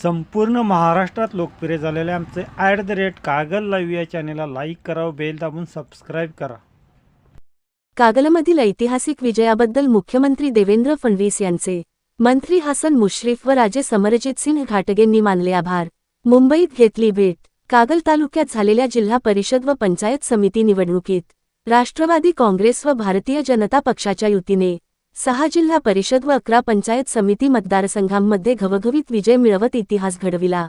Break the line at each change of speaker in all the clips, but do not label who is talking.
संपूर्ण महाराष्ट्रात लोकप्रिय झालेले आमचे @कागल लाईव्ह या चॅनेलला लाईक करा व बेल दाबून सबस्क्राईब करा.
कागलमधील ऐतिहासिक विजयाबद्दल मुख्यमंत्री देवेंद्र फडणवीस यांचे मंत्री हसन मुश्रीफ व राजे समरजितसिंह घाटगेंनी मानले आभार. मुंबईत घेतली भेट. कागल तालुक्यात झालेल्या जिल्हा परिषद व पंचायत समिती निवडणुकीत राष्ट्रवादी काँग्रेस व भारतीय जनता पक्षाच्या युतीने 6 जिल्हा परिषद व 11 पंचायत समिती मतदारसंघांमध्ये घवघवीत विजय मिळवत इतिहास घडविला.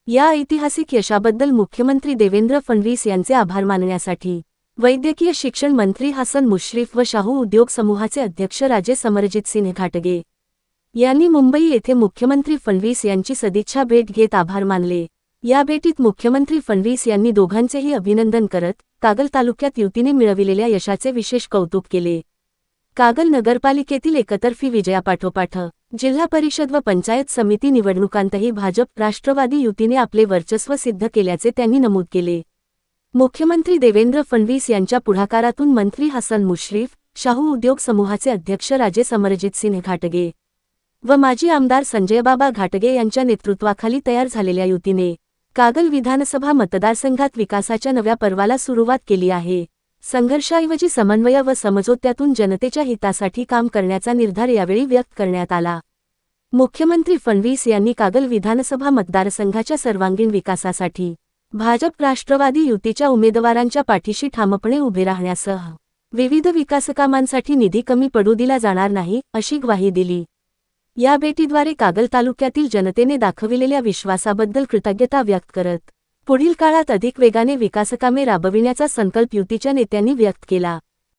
या ऐतिहासिक यशाबद्दल मुख्यमंत्री देवेंद्र फडणवीस यांचे आभार मानण्यासाठी वैद्यकीय शिक्षण मंत्री हसन मुश्रीफ व शाहू उद्योग समूहाचे अध्यक्ष राजे समरजितसिंह घाटगे यांनी मुंबई येथे मुख्यमंत्री फडणवीस यांची सदिच्छा भेट घेत आभार मानले. या भेटीत मुख्यमंत्री फडणवीस यांनी दोघांचेही अभिनंदन करत कागल तालुक्यात युतीने मिळविलेल्या यशाचे विशेष कौतुक केले. कागल नगरपालिकेतील एकतर्फी विजयापाठोपाठ जिल्हा परिषद व पंचायत समिती निवडणुकांतही भाजप राष्ट्रवादी युतीने आपले वर्चस्व सिद्ध केल्याचे त्यांनी नमूद केले. मुख्यमंत्री देवेंद्र फडणवीस यांच्या पुढाकारातून मंत्री हसन मुश्रीफ, शाहू उद्योग समूहाचे अध्यक्ष राजे समरजितसिंह घाटगे व माजी आमदार संजयबाबा घाटगे यांच्या नेतृत्वाखाली तयार झालेल्या युतीने कागल विधानसभा मतदारसंघात विकासाच्या नव्या पर्वाला सुरुवात केली आहे. संघर्षाऐवजी समन्वय व समझोत्यातून जनतेच्या हितासाठी काम करण्याचा निर्धार यावेळी व्यक्त करण्यात आला. मुख्यमंत्री फडणवीस यांनी कागल विधानसभा मतदारसंघाच्या सर्वांगीण विकासासाठी भाजप राष्ट्रवादी युतीच्या उमेदवारांच्या पाठीशी ठामपणे उभे राहण्यासह विविध विकासकामांसाठी निधी कमी पडू दिला जाणार नाही, अशी ग्वाही दिली. या भेटीद्वारे कागल तालुक्यातील जनतेने दाखविलेल्या विश्वासाबद्दल कृतज्ञता व्यक्त करत पुढील काळात अधिक वेगाने विकासकामे राबविण्याचा संकल्प युतीच्या नेत्यांनी व्यक्त केला.